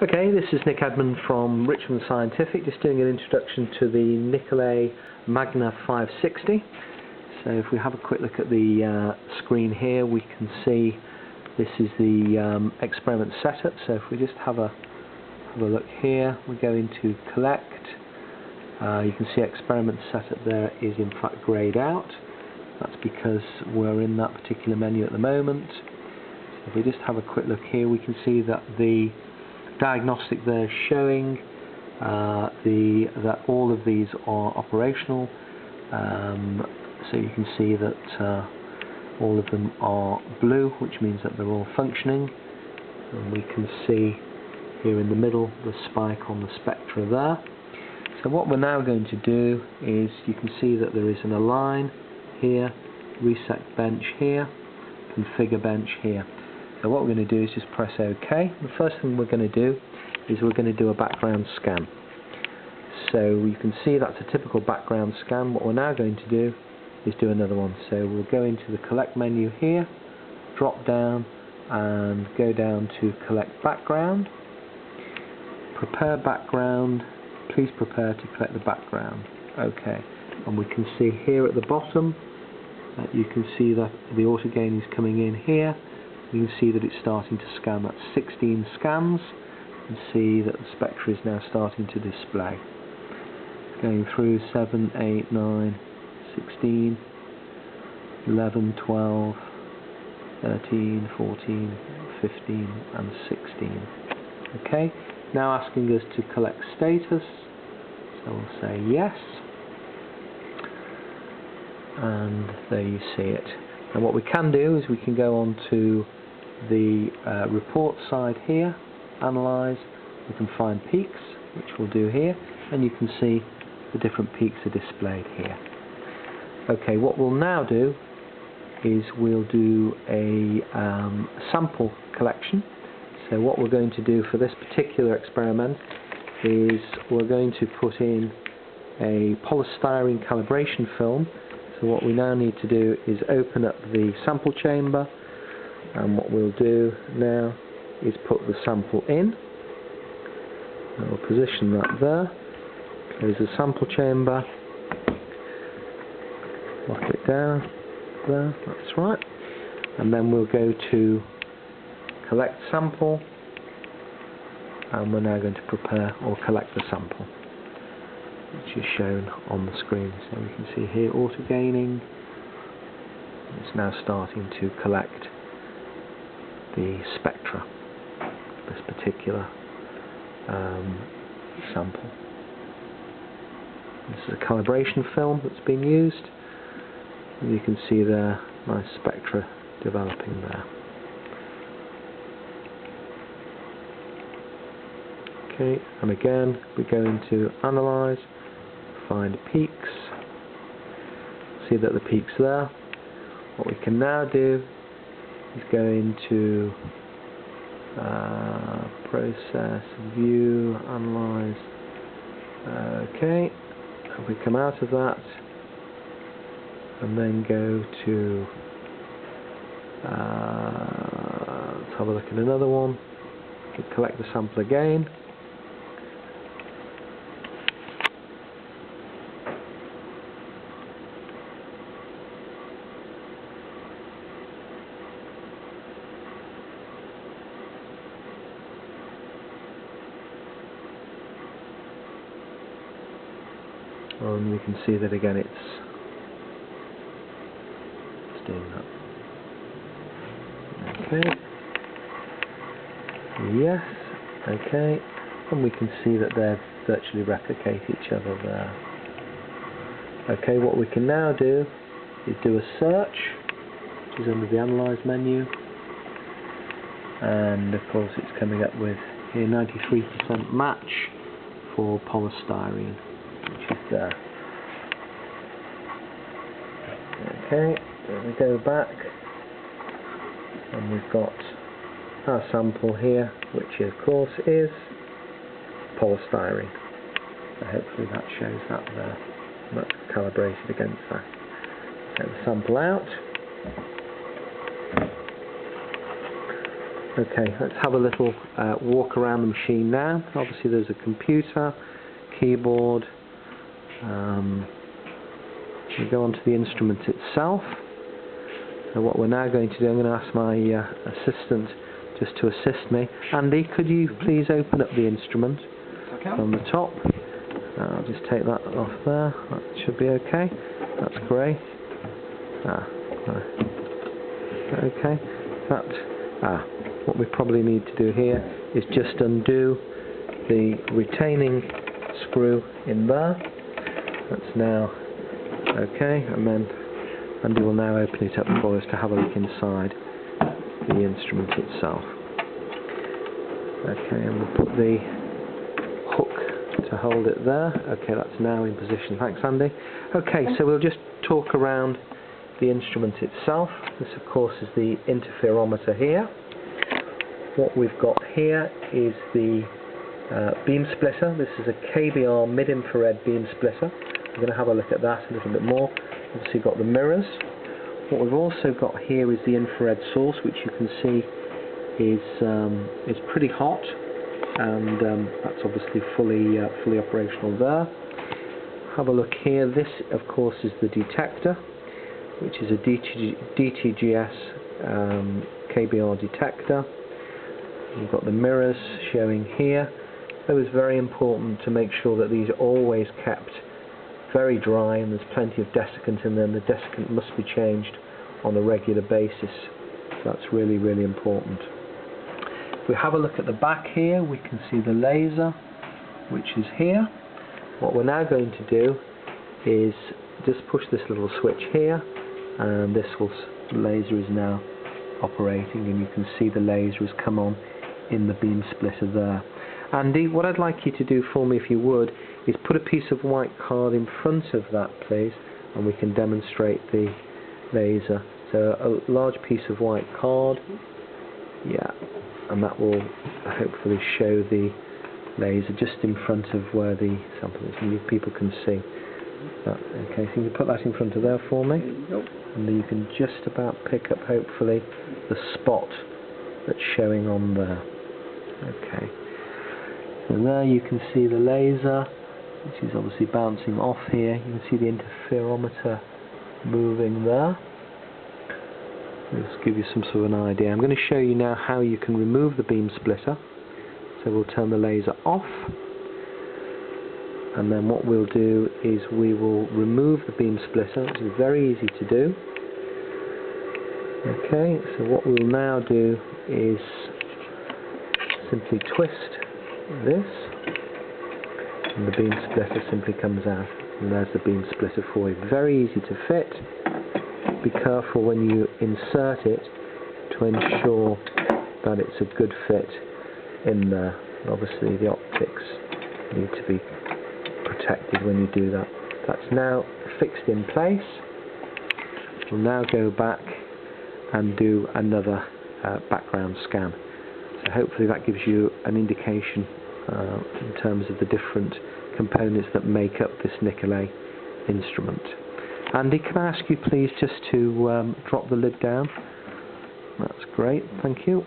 Okay, this is Nick Edmund from Richmond Scientific, just doing an introduction to the Nicolet Magna 560. So if we have a quick look at the screen here, we can see this is the experiment setup. So if we just have a look here, we go into collect. You can see experiment setup there is in fact greyed out. That's because we're in that particular menu at the moment. So if we just have a quick look here, we can see that the diagnostic there showing that all of these are operational. So you can see that all of them are blue, which means that they're all functioning. And we can see here in the middle the spike on the spectra there. So what we're now going to do is, you can see that there is an align here, reset bench here, configure bench here. So what we're going to do is just press OK. The first thing we're going to do is we're going to do a background scan. So you can see that's a typical background scan. What we're now going to do is do another one. So we'll go into the collect menu here, drop down and go down to collect background, prepare background, please prepare to collect the background. OK. And we can see here at the bottom that you can see that the auto gain is coming in here. You can see that it's starting to scan. That's 16 scans. You can see that the spectra is now starting to display. Going through 7, 8, 9, 16, 11, 12, 13, 14, 15 and 16. Okay, now asking us to collect status. So we'll say yes. And there you see it. And what we can do is we can go on to the report side here, analyze, we can find peaks, which we'll do here, and you can see the different peaks are displayed here. Okay, what we'll now do is we'll do a sample collection. So what we're going to do for this particular experiment is we're going to put in a polystyrene calibration film. So what we now need to do is open up the sample chamber, and what we'll do now is put the sample in. And we'll position that there, close the sample chamber, lock it down there, that's right, and then we'll go to collect sample, and we're now going to prepare or collect the sample, which is shown on the screen. So we can see here auto gaining. It's now starting to collect the spectra, this particular sample. This is a calibration film that's been used, and you can see there nice spectra developing there. Okay, and again we go into analyze, find peaks, see that the peaks there. What we can now do is go into process, view, analyze. Okay, if we come out of that and then go to let's have a look at another one. We can collect the sample again. And we can see that again it's doing that. Okay. Yes. Okay. And we can see that they virtually replicate each other there. Okay, what we can now do is do a search, which is under the Analyze menu. And of course it's coming up with here 93% match for polystyrene, which is there. Okay, then we go back and we've got our sample here, which of course is polystyrene. So hopefully that shows that there. And that's calibrated against that. Take the sample out. Okay, let's have a little walk around the machine now. Obviously there's a computer, keyboard. We go on to the instrument itself. So what we're now going to do, I'm going to ask my assistant just to assist me. Andy, could you please open up the instrument from the top? I'll just take that off there. That should be okay. That's great. Okay. What we probably need to do here is just undo the retaining screw in there. That's now okay, and then Andy will now open it up for us to have a look inside the instrument itself. Okay, and we'll put the hook to hold it there. Okay, that's now in position. Thanks, Andy. Okay, so we'll just talk around the instrument itself. This, of course, is the interferometer here. What we've got here is the beam splitter. This is a KBR mid-infrared beam splitter. We're going to have a look at that a little bit more. Obviously, you've got the mirrors. What we've also got here is the infrared source, which you can see is pretty hot, and that's obviously fully operational there. Have a look here. This, of course, is the detector, which is a DTGS KBR detector. You've got the mirrors showing here. It was very important to make sure that these are always kept very dry, and there's plenty of desiccant in them. The desiccant must be changed on a regular basis. So that's really, really important. If we have a look at the back here, we can see the laser, which is here. What we're now going to do is just push this little switch here, and this laser is now operating, and you can see the laser has come on in the beam splitter there. Andy, what I'd like you to do for me, if you would, is put a piece of white card in front of that, please, and we can demonstrate the laser. So a large piece of white card, yeah, and that will hopefully show the laser just in front of where the sample is, and people can see that. Okay, so you can put that in front of there for me, and then you can just about pick up, hopefully, the spot that's showing on there. Okay, so there you can see the laser, which is obviously bouncing off here. You can see the interferometer moving there. Let's give you some sort of an idea. I'm going to show you now how you can remove the beam splitter. So we'll turn the laser off, and then what we'll do is we will remove the beam splitter, which is very easy to do. Okay, so what we'll now do is simply twist this, and the beam splitter simply comes out, and there's the beam splitter for you. Very easy to fit. Be careful when you insert it to ensure that it's a good fit in there. Obviously the optics need to be protected when you do that. That's now fixed in place. We'll now go back and do another background scan. So hopefully that gives you an indication in terms of the different components that make up this Nicolet instrument. Andy, can I ask you please just to drop the lid down? That's great, thank you.